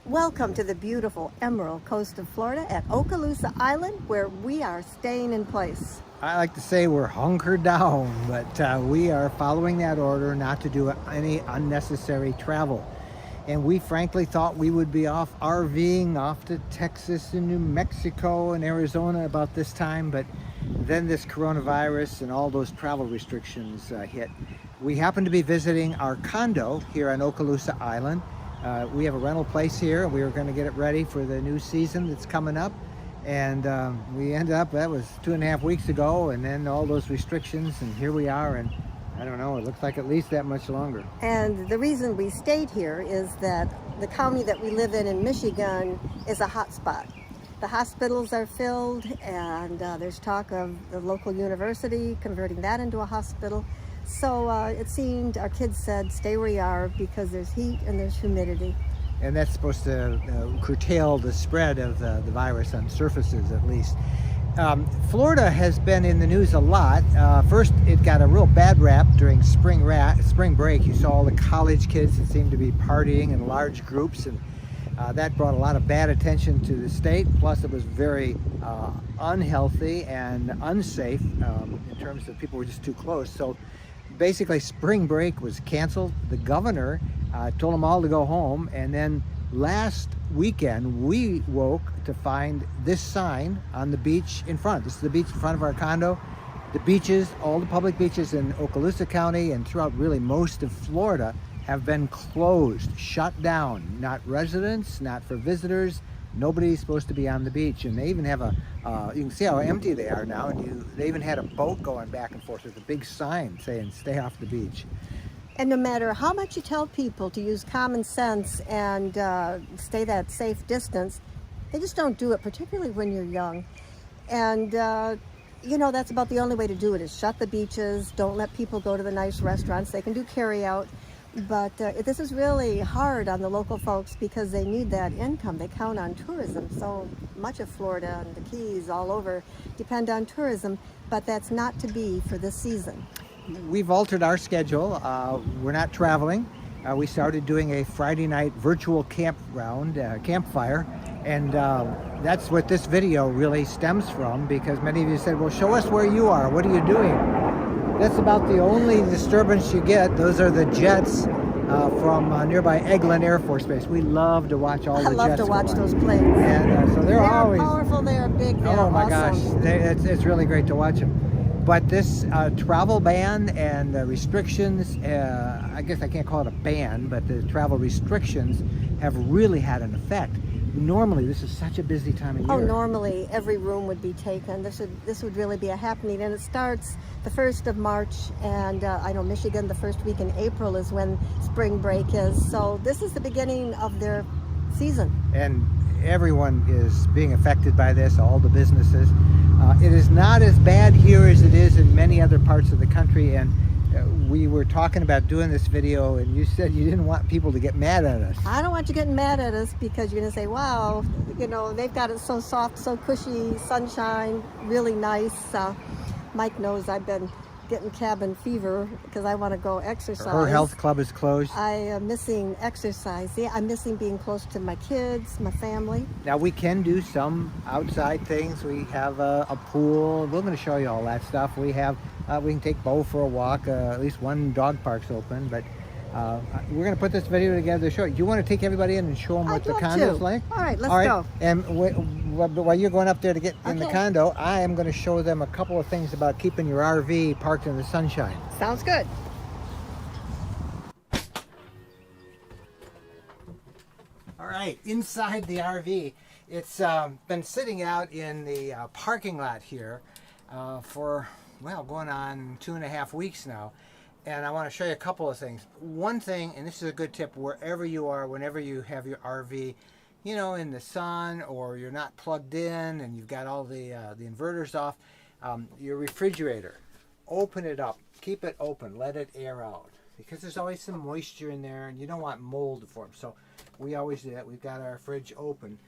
Welcome to the beautiful Emerald Coast of Florida at Okaloosa Island, where we are staying in place. I like to say we're hunkered down, but we are following that order not to do any unnecessary travel. And we frankly thought we would be off RVing off to Texas and New Mexico and Arizona about this time, but then this coronavirus and all those travel restrictions hit. We happen to be visiting our condo here on Okaloosa Island. We have a rental place here. We were going to get it ready for the new season that's coming up. And we ended up, that was 2.5 weeks ago, and then all those restrictions, and here we are, and I don't know, it looks like at least that much longer. And the reason we stayed here is that the county that we live in Michigan, is a hot spot. The hospitals are filled, and there's talk of the local university converting that into a hospital. So it seemed, our kids said, stay where you are because there's heat and there's humidity. And that's supposed to curtail the spread of the virus on surfaces, at least. Florida has been in the news a lot. First, it got a real bad rap during spring break. You saw all the college kids that seemed to be partying in large groups, and that brought a lot of bad attention to the state. Plus, it was very unhealthy and unsafe in terms of people were just too close. So basically, spring break was canceled. The governor told them all to go home, and then last weekend we woke to find this sign on the beach in front. This is the beach in front of our condo. The beaches, all the public beaches in Okaloosa County and throughout really most of Florida have been closed, shut down. Not residents, not for visitors. Nobody's supposed to be on the beach, and they even have you can see how empty they are now, and they even had a boat going back and forth with a big sign saying stay off the beach. And no matter how much you tell people to use common sense and stay that safe distance, they just don't do it, particularly when you're young. And you know, that's about the only way to do it, is shut the beaches, don't let people go to the nice restaurants. They can do carry out. But this is really hard on the local folks because they need that income. They count on tourism. So much of Florida and the Keys all over depend on tourism, but that's not to be for this season. We've altered our schedule. We're not traveling. We started doing a Friday night virtual campfire, and that's what this video really stems from, because many of you said, well, show us where you are. What are you doing? That's about the only disturbance you get. Those are the jets from nearby Eglin Air Force Base. We love to watch all the jets. I love to watch those planes. And so they're always powerful. They are big. They're oh my awesome. gosh, it's really great to watch them. But this travel ban and the restrictions, I guess I can't call it a ban, but the travel restrictions have really had an effect. Normally, this is such a busy time of year. Oh, normally every room would be taken. This would really be a happening, and it starts the 1st of March, and I know Michigan, the first week in April is when spring break is. So this is the beginning of their season. And everyone is being affected by this, all the businesses. It is not as bad here as it is in many other parts of the country, and we were talking about doing this video, and you said you didn't want people to get mad at us. I don't want you getting mad at us because you're going to say, wow, you know, they've got it so soft, so cushy, sunshine, really nice. Mike knows I've been getting cabin fever because I want to go exercise. Her health club is closed. I am missing exercise. Yeah, I'm missing being close to my kids, my family. Now we can do some outside things. We have a pool. We're going to show you all that stuff. We have we can take Bo for a walk. At least one dog park's open, but we're going to put this video together to show you. You want to take everybody in and show them what the condo's like? All right, let's go. And while you're going up there to get in the condo, I am going to show them a couple of things about keeping your RV parked in the sunshine. Sounds good. All right, inside the RV, it's been sitting out in the parking lot here for, well, going on 2.5 weeks now. And I want to show you a couple of things. One thing, and this is a good tip, wherever you are, whenever you have your RV, you know, in the sun, or you're not plugged in and you've got all the inverters off, your refrigerator, open it up, keep it open, let it air out, because there's always some moisture in there and you don't want mold to form. So we always do that. We've got our fridge open,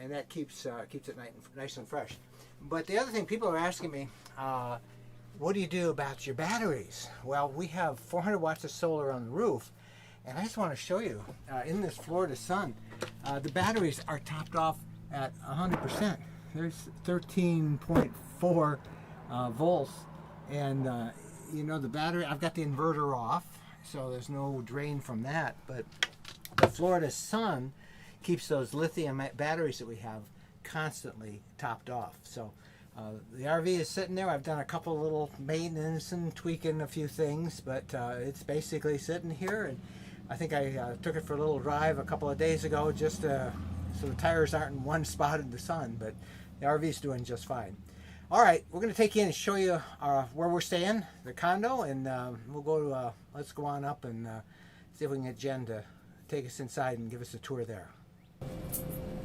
and that keeps it nice and fresh. But the other thing, people are asking me, what do you do about your batteries? Well, we have 400 watts of solar on the roof, and I just want to show you in this Florida sun, The batteries are topped off at 100%. There's 13.4 volts, and you know, the battery, I've got the inverter off, so there's no drain from that, but the Florida sun keeps those lithium batteries that we have constantly topped off. So the RV is sitting there. I've done a couple little maintenance and tweaking a few things, but it's basically sitting here, and I think I took it for a little drive a couple of days ago just so the tires aren't in one spot in the sun, but the RV is doing just fine. All right, we're going to take you in and show you where we're staying, the condo, and we'll go to, let's go on up and see if we can get Jen to take us inside and give us a tour there.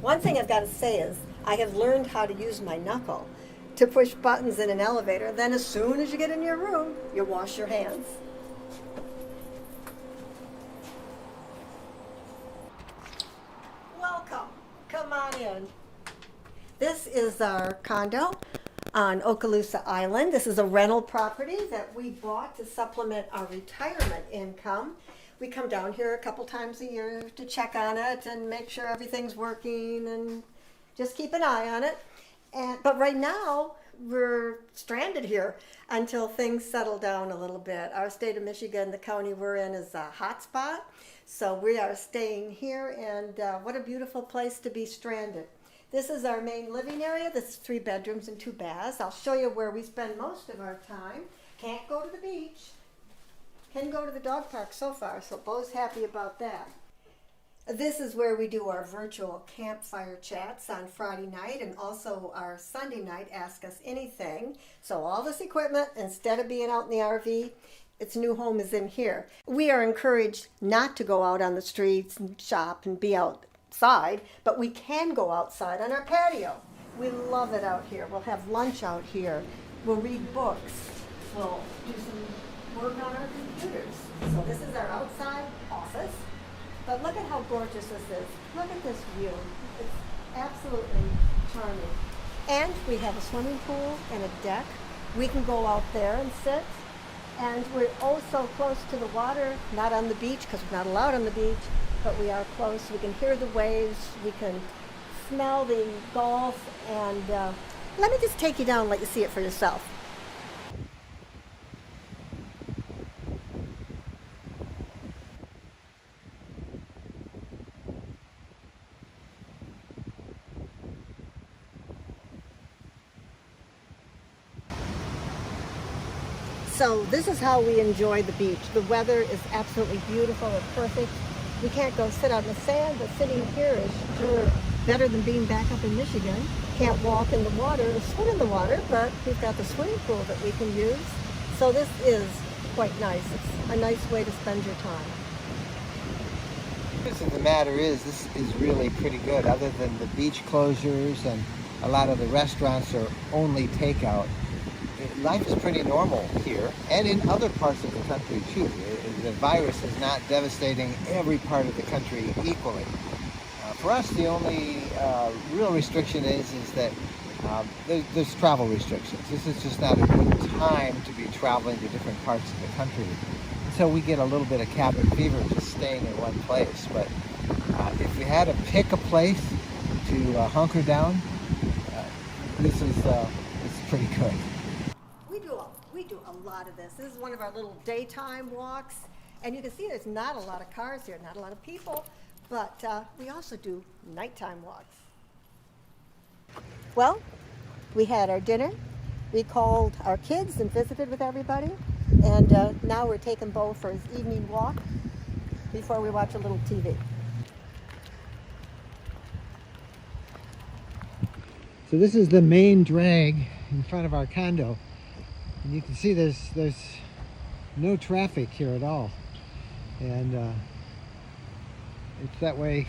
One thing I've got to say is I have learned how to use my knuckle to push buttons in an elevator. Then as soon as you get in your room, you wash your hands. Welcome. Come on in. This is our condo on Okaloosa Island. This is a rental property that we bought to supplement our retirement income. We come down here a couple times a year to check on it and make sure everything's working and just keep an eye on it. But right now, we're stranded here until things settle down a little bit. Our state of Michigan, the county we're in, is a hot spot. So we are staying here, and what a beautiful place to be stranded. This is our main living area. This is 3 bedrooms and 2 baths. I'll show you where we spend most of our time. Can't go to the beach. Can go to the dog park so far, so Bo's happy about that. This is where we do our virtual campfire chats on Friday night, and also our Sunday night Ask Us Anything. So all this equipment, instead of being out in the RV, its new home is in here. We are encouraged not to go out on the streets and shop and be outside, but we can go outside on our patio. We love it out here. We'll have lunch out here. We'll read books. We'll do some work on our computers. So this is our outside office. But look at how gorgeous this is. Look at this view. It's absolutely charming. And we have a swimming pool and a deck. We can go out there and sit. And we're oh so close to the water, not on the beach because we're not allowed on the beach, but we are close. We can hear the waves. We can smell the Gulf. And let me just take you down and let you see it for yourself. So this is how we enjoy the beach. The weather is absolutely beautiful and perfect. We can't go sit on the sand, but sitting here is sure better than being back up in Michigan. Can't walk in the water or swim in the water, but we've got the swimming pool that we can use. So this is quite nice. It's a nice way to spend your time. The truth of the matter is, this is really pretty good. Other than the beach closures and a lot of the restaurants are only takeout, life is pretty normal here and in other parts of the country too. The virus is not devastating every part of the country equally. For us, the only real restriction is that there's travel restrictions. This is just not a good time to be traveling to different parts of the country. So we get a little bit of cabin fever just staying in one place. But if you had to pick a place to hunker down, this is it's pretty good. We do a lot of this. This is one of our little daytime walks. And you can see there's not a lot of cars here, not a lot of people, but we also do nighttime walks. Well, we had our dinner. We called our kids and visited with everybody. And now we're taking Bo for his evening walk before we watch a little TV. So this is the main drag in front of our condo. And you can see there's no traffic here at all. And it's that way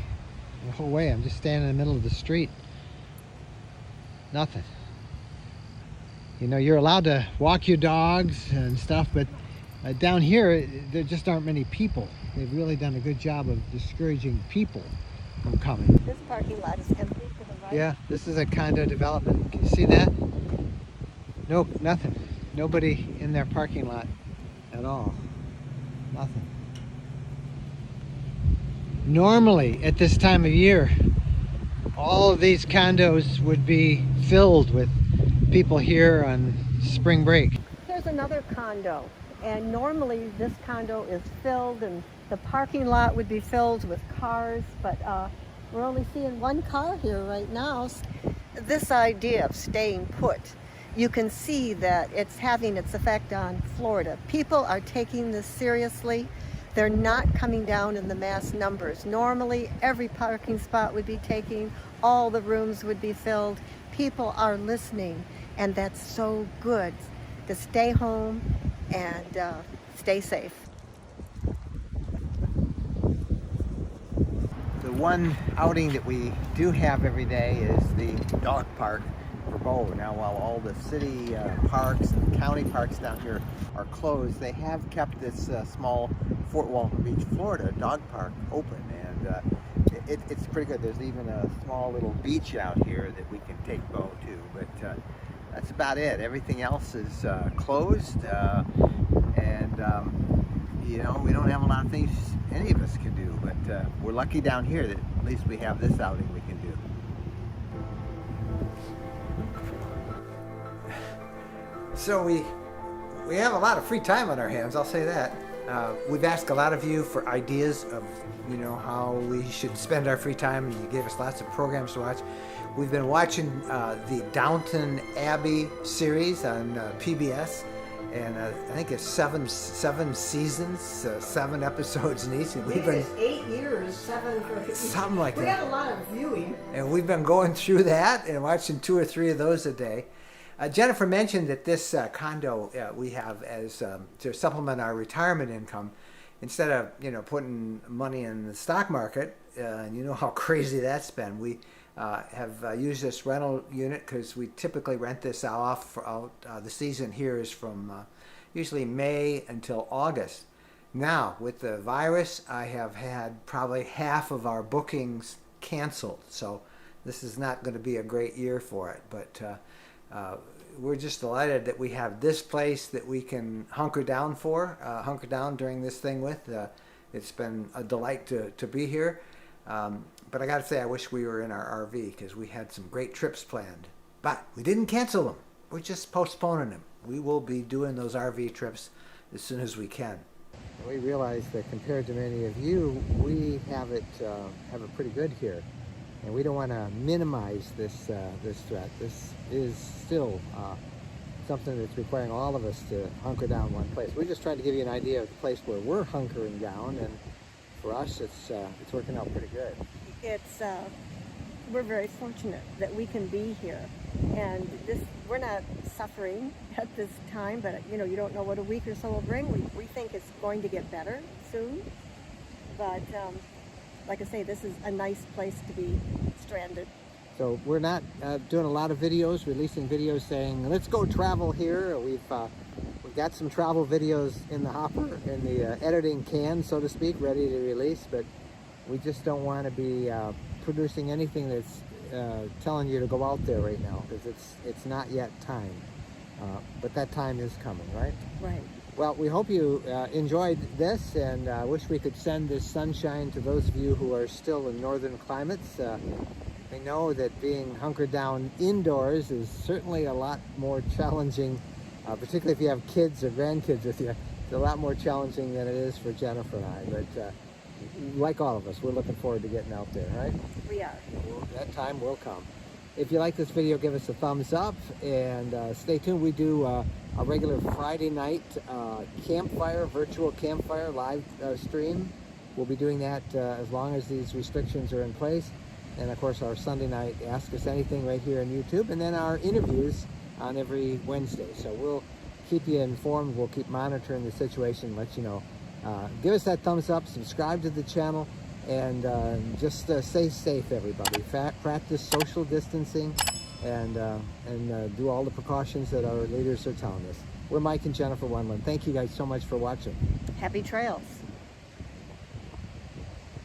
the whole way. I'm just standing in the middle of the street. Nothing. You know, you're allowed to walk your dogs and stuff, but down here, there just aren't many people. They've really done a good job of discouraging people from coming. This parking lot is empty to the right. Yeah, this is a condo development. Can you see that? Nope, nothing. Nobody in their parking lot at all. Nothing. Normally, at this time of year, all of these condos would be filled with people here on spring break. Here's another condo, and normally this condo is filled and the parking lot would be filled with cars, but we're only seeing one car here right now. This idea of staying put, you can see that it's having its effect on Florida. People are taking this seriously. They're not coming down in the mass numbers. Normally, every parking spot would be taken, all the rooms would be filled. People are listening, and that's so good to stay home and stay safe. The one outing that we do have every day is the dog park for Bo. Now, while all the city parks and county parks down here are closed, they have kept this small Fort Walton Beach, Florida dog park open, and it's pretty good. There's even a small little beach out here that we can take Bo to, but that's about it. Everything else is closed, and you know, we don't have a lot of things any of us can do, but we're lucky down here that at least we have this outing we can do. So we have a lot of free time on our hands, I'll say that. We've asked a lot of you for ideas of, you know, how we should spend our free time, and you gave us lots of programs to watch. We've been watching the Downton Abbey series on PBS, and I think it's seven seasons, 7 episodes in each. We've been 8 years, 7 for something like that. We had a lot of viewing, and we've been going through that and watching 2 or 3 of those a day. Jennifer mentioned that this condo we have as to supplement our retirement income, instead of, you know, putting money in the stock market, and you know how crazy that's been. We have used this rental unit because we typically rent this off for the season here is from usually May until August. Now, with the virus, I have had probably half of our bookings canceled, so this is not going to be a great year for it, but we're just delighted that we have this place that we can hunker down during this thing with. It's been a delight to be here, but I got to say, I wish we were in our RV because we had some great trips planned, but we didn't cancel them. We're just postponing them. We will be doing those RV trips as soon as we can. We realize that compared to many of you, we have it pretty good here. And we don't want to minimize this threat. This is still something that's requiring all of us to hunker down one place. We're just trying to give you an idea of the place where we're hunkering down, and for us, it's working out pretty good. We're very fortunate that we can be here, and we're not suffering at this time. But you know, you don't know what a week or so will bring. We think it's going to get better soon, but. Like I say, this is a nice place to be stranded. So we're not doing a lot of videos, releasing videos saying, let's go travel here. We've got some travel videos in the hopper, in the editing can, so to speak, ready to release, but we just don't want to be producing anything that's telling you to go out there right now, because it's not yet time. But that time is coming, right? Right. Well, we hope you enjoyed this, and wish we could send this sunshine to those of you who are still in northern climates. We know that being hunkered down indoors is certainly a lot more challenging, particularly if you have kids or grandkids with you. It's a lot more challenging than it is for Jennifer and I, but like all of us, we're looking forward to getting out there, right? We are. Well, that time will come. If you like this video, give us a thumbs up, and stay tuned. We do a regular Friday night virtual campfire live stream. We'll be doing that as long as these restrictions are in place. And of course, our Sunday night Ask Us Anything right here on YouTube, and then our interviews on every Wednesday. So we'll keep you informed. We'll keep monitoring the situation, let you know. Give us that thumbs up, subscribe to the channel, and just stay safe, everybody. Practice social distancing, and do all the precautions that our leaders are telling us. We're Mike and Jennifer Wendland. Thank you guys so much for watching. Happy trails.